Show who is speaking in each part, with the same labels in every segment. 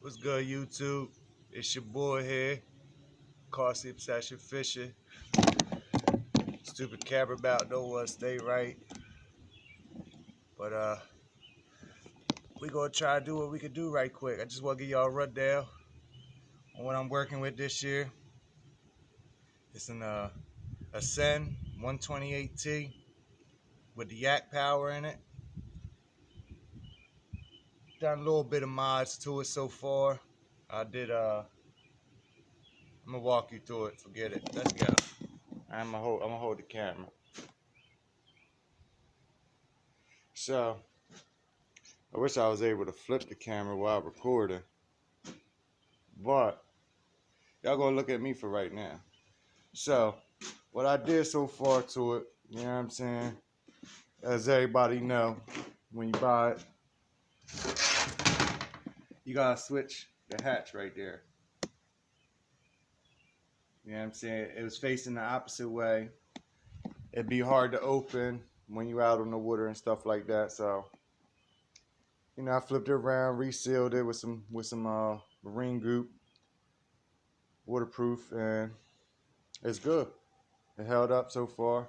Speaker 1: What's good, YouTube? It's your boy here, Carsey Obsession Fisher. Stupid camera about don't want to stay right. But we gonna try to do what we can do right quick. I just want to give y'all a rundown on what I'm working with this year. It's an Ascend 128T with the yak power in it. Done a little bit of mods to it so far. I'm gonna walk you through it. Forget it. Let's go. I'm gonna hold the camera. So I wish I was able to flip the camera while recording, but y'all gonna look at me for right now. So what I did so far to it, you know what I'm saying? As everybody know, when you buy it, you gotta switch the hatch right there. You know what I'm saying? It was facing the opposite way. It'd be hard to open when you're out on the water and stuff like that. So, you know, I flipped it around, resealed it with some marine goop, waterproof, and it's good. It held up so far.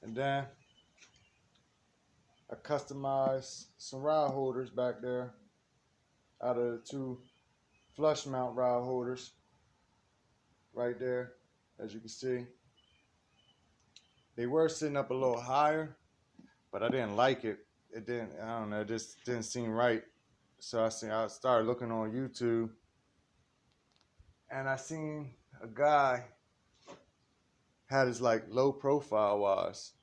Speaker 1: And then I customized some rod holders back there out of the two flush mount rod holders right there, as you can see. They were sitting up a little higher, but I didn't like it. It just didn't seem right. So I started looking on YouTube, and I seen a guy had his like low profile wise,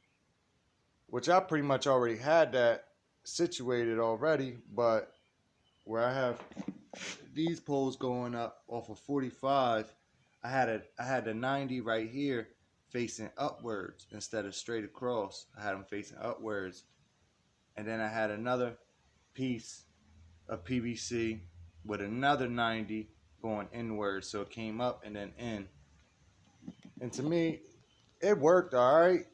Speaker 1: which I pretty much already had that situated already, but where I have these poles going up off of 45, I had the 90 right here facing upwards instead of straight across. I had them facing upwards, and then I had another piece of PVC with another 90 going inwards, so it came up and then in. And to me, it worked all right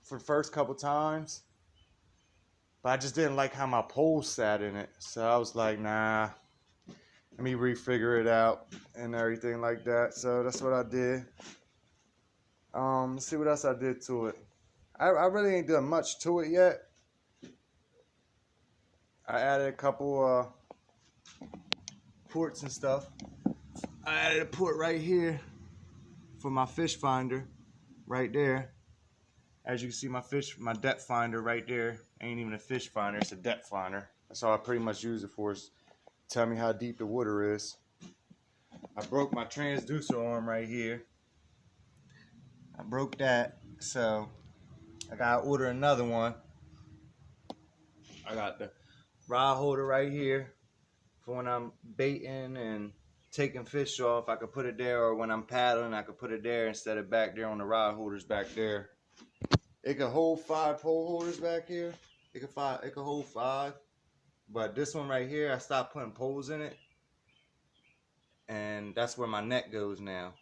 Speaker 1: for the first couple times, but I just didn't like how my pole sat in it. So I was like, nah, let me refigure it out and everything like that. So that's what I did. Let's see what else I did to it. I really ain't done much to it yet. I added a couple ports and stuff. I added a port right here for my fish finder right there. As you can see, my depth finder right there ain't even a fish finder, it's a depth finder. That's all I pretty much use it for, is tell me how deep the water is. I broke my transducer arm right here. I broke that, so I gotta order another one. I got the rod holder right here for when I'm baiting and taking fish off. I could put it there, or when I'm paddling, I could put it there instead of back there on the rod holders back there. It could hold 5 pole holders back here. It could hold 5. But this one right here, I stopped putting poles in it, and that's where my net goes now.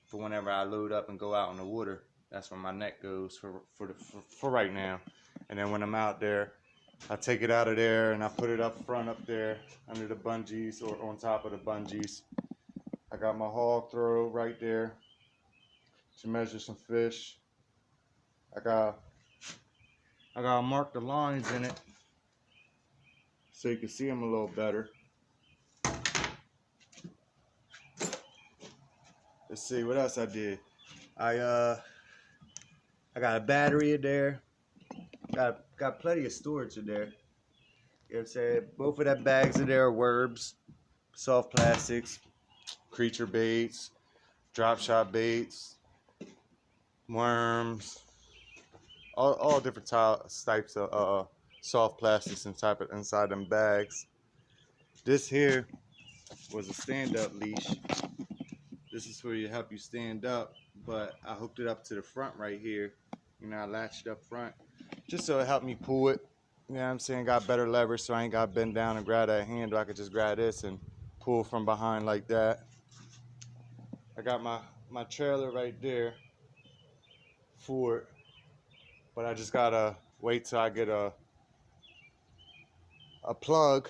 Speaker 1: For whenever I load up and go out in the water, that's where my net goes for right now. And then when I'm out there, I take it out of there and I put it up front up there under the bungees or on top of the bungees. I got my hog throw right there to measure some fish. I gotta mark the lines in it so you can see them a little better. Let's see what else I did. I got a battery in there. Got plenty of storage in there. You know what I'm saying? Both of that bags in there are worms, soft plastics, creature baits, drop shot baits, worms, all different types of soft plastics inside them bags. This here was a stand-up leash. This is where you help you stand up, but I hooked it up to the front right here. You know, I latched up front just so it helped me pull it. You know what I'm saying? Got better leverage, so I ain't got to bend down and grab that handle. I could just grab this and pull from behind like that. I got my trailer right there for it, but I just gotta wait till I get a plug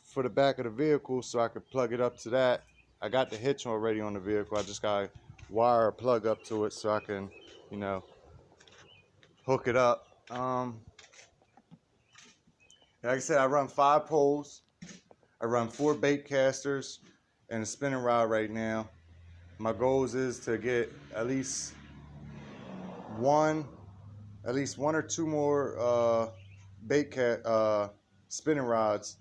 Speaker 1: for the back of the vehicle so I could plug it up to that. I got the hitch already on the vehicle. I just got to wire a plug up to it so I can, you know, hook it up. Like I said, I run 5 poles. I run 4 bait casters and a spinning rod right now. My goals is to get at least one or two more spinning rods,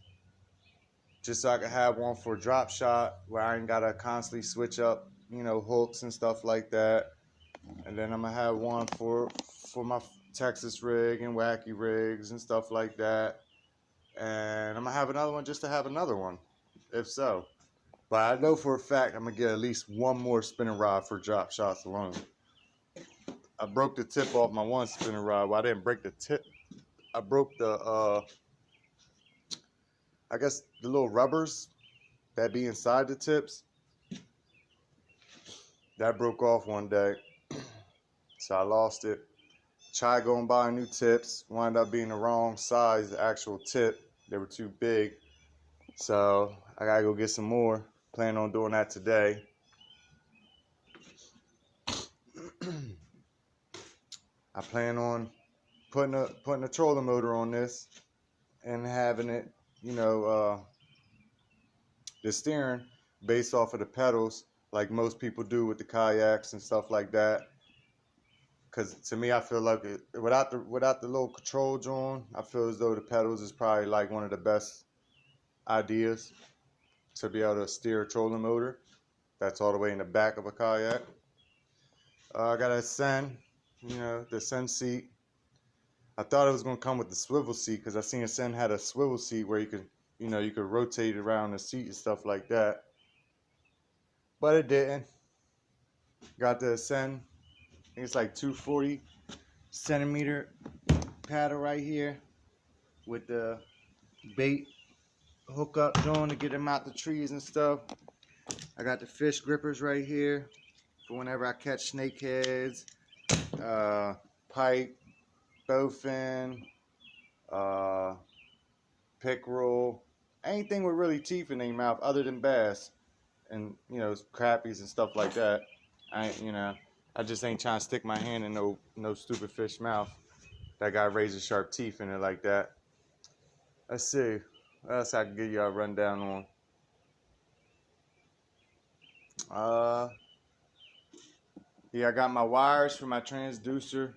Speaker 1: just so I can have one for drop shot where I ain't gotta constantly switch up, you know, hooks and stuff like that. And then I'm gonna have one for my Texas rig and wacky rigs and stuff like that. And I'm gonna have another one just to have another one, if so. But I know for a fact I'm gonna get at least one more spinning rod for drop shots alone. I broke the tip off my one spinning rod. Well, I didn't break the tip. I broke the I guess the little rubbers that be inside the tips. That broke off one day, so I lost it. Tried going buy new tips, wound up being the wrong size, the actual tip. They were too big, so I gotta go get some more. Plan on doing that today. I plan on putting a trolling motor on this and having it, you know, the steering based off of the pedals, like most people do with the kayaks and stuff like that. Because to me, I feel like without the little control joint, I feel as though the pedals is probably like one of the best ideas to be able to steer a trolling motor. That's all the way in the back of a kayak. I got a Ascend, you know, the Ascend seat. I thought it was gonna come with the swivel seat because I seen Ascend had a swivel seat where you could, you know, you could rotate around the seat and stuff like that. But it didn't. Got the Ascend. I think it's like 240 centimeter paddle right here with the bait hook up joint to get them out the trees and stuff. I got the fish grippers right here for whenever I catch snakeheads, pike, bowfin, pickerel, anything with really teeth in their mouth other than bass and, you know, crappies and stuff like that. I just ain't trying to stick my hand in no stupid fish mouth that got razor sharp teeth in it like that. Let's see what else I can give you a rundown on. Yeah, I got my wires for my transducer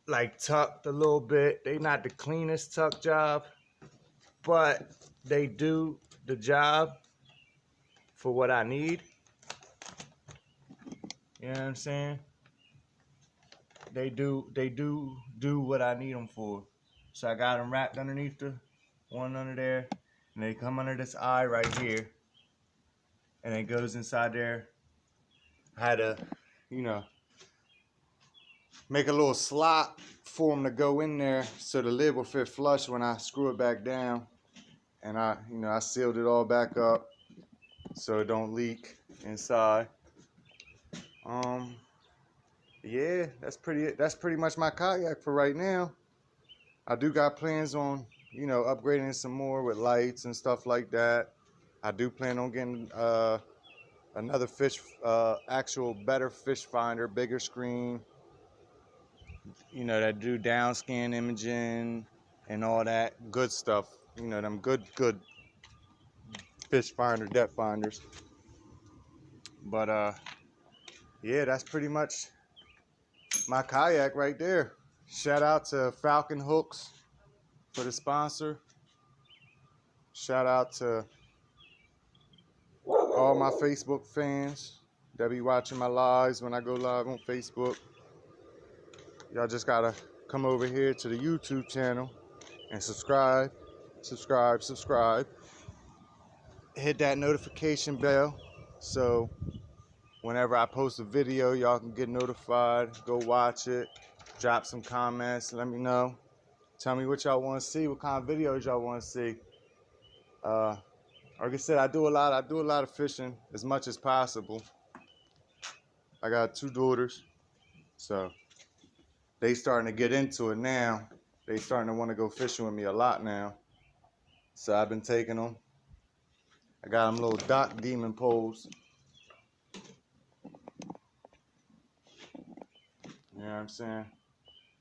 Speaker 1: like tucked a little bit. They not the cleanest tuck job, but they do the job for what I need. You know what I'm saying? They do what I need them for. So I got them wrapped underneath the one under there, and they come under this eye right here, and it goes inside there. I had to, you know, make a little slot for them to go in there so the lid will fit flush when I screw it back down. And I sealed it all back up so it don't leak inside. Yeah, that's pretty much my kayak for right now. I do got plans on, you know, upgrading some more with lights and stuff like that. I do plan on getting another actual better fish finder, bigger screen, you know, that do down scan imaging and all that good stuff. You know, them good fish finder, depth finders. But yeah, that's pretty much my kayak right there. Shout out to Falcon Hooks for the sponsor. Shout out to all my Facebook fans that be watching my lives when I go live on Facebook. Y'all just gotta come over here to the YouTube channel and subscribe. Hit that notification bell so whenever I post a video, y'all can get notified. Go watch it. Drop some comments. Let me know. Tell me what y'all want to see. What kind of videos y'all want to see. Like I said, I do a lot of fishing as much as possible. I got 2 daughters, so they starting to get into it now. They starting to want to go fishing with me a lot now. So I've been taking them. I got them little dock demon poles. You know what I'm saying?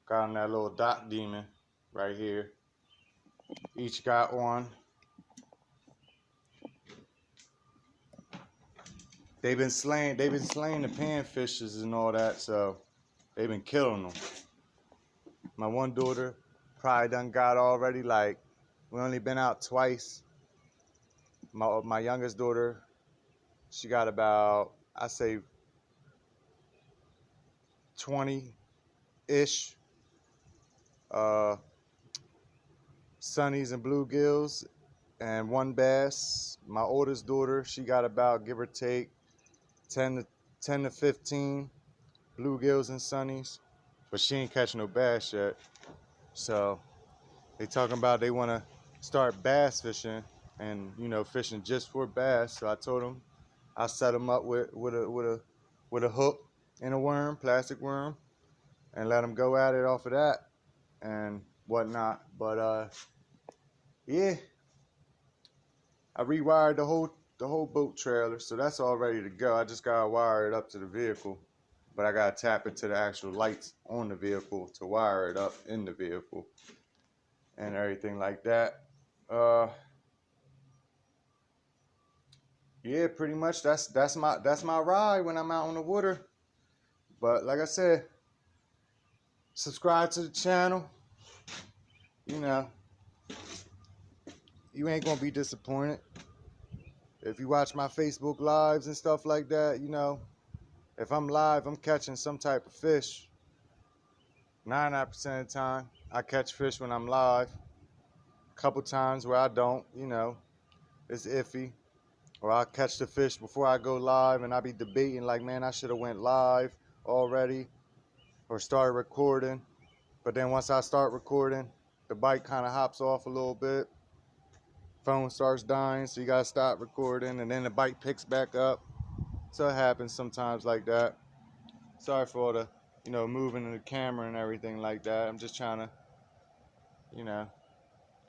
Speaker 1: Got them that little dock demon right here. Each got one. They've been slaying the panfishes and all that, so they've been killing them. My one daughter probably done got already, like, we only been out twice. My youngest daughter, she got about, I say, 20-ish sunnies and bluegills and one bass. My oldest daughter, she got about, give or take, 10 to 15 bluegills and sunnies, but she ain't catching no bass yet. So they talking about they want to start bass fishing and, you know, fishing just for bass. So I told them I'll set them up with a hook and a worm, plastic worm, and let them go at it off of that and whatnot. But yeah, I rewired the whole boat trailer, so that's all ready to go. I just gotta wire it up to the vehicle, but I gotta tap into the actual lights on the vehicle to wire it up in the vehicle and everything like that. Yeah, pretty much that's my ride when I'm out on the water. But like I said, subscribe to the channel. You know, you ain't gonna be disappointed. If you watch my Facebook lives and stuff like that, you know, if I'm live, I'm catching some type of fish. 99% of the time, I catch fish when I'm live. A couple times where I don't, you know, it's iffy. Or I'll catch the fish before I go live and I'll be debating like, man, I should have went live already or started recording. But then once I start recording, the bike kind of hops off a little bit. Phone starts dying, so you gotta stop recording, and then the bike picks back up. So it happens sometimes like that. Sorry for all the, you know, moving of the camera and everything like that. I'm just trying to, you know,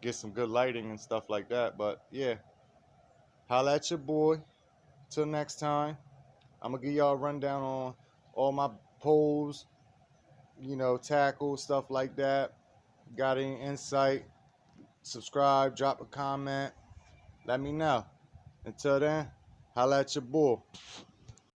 Speaker 1: get some good lighting and stuff like that. But yeah, holla at your boy. Till next time, I'm gonna give y'all a rundown on all my poles, you know, tackle, stuff like that. Got any insight? Subscribe, drop a comment, let me know. Until then, holla at your boy.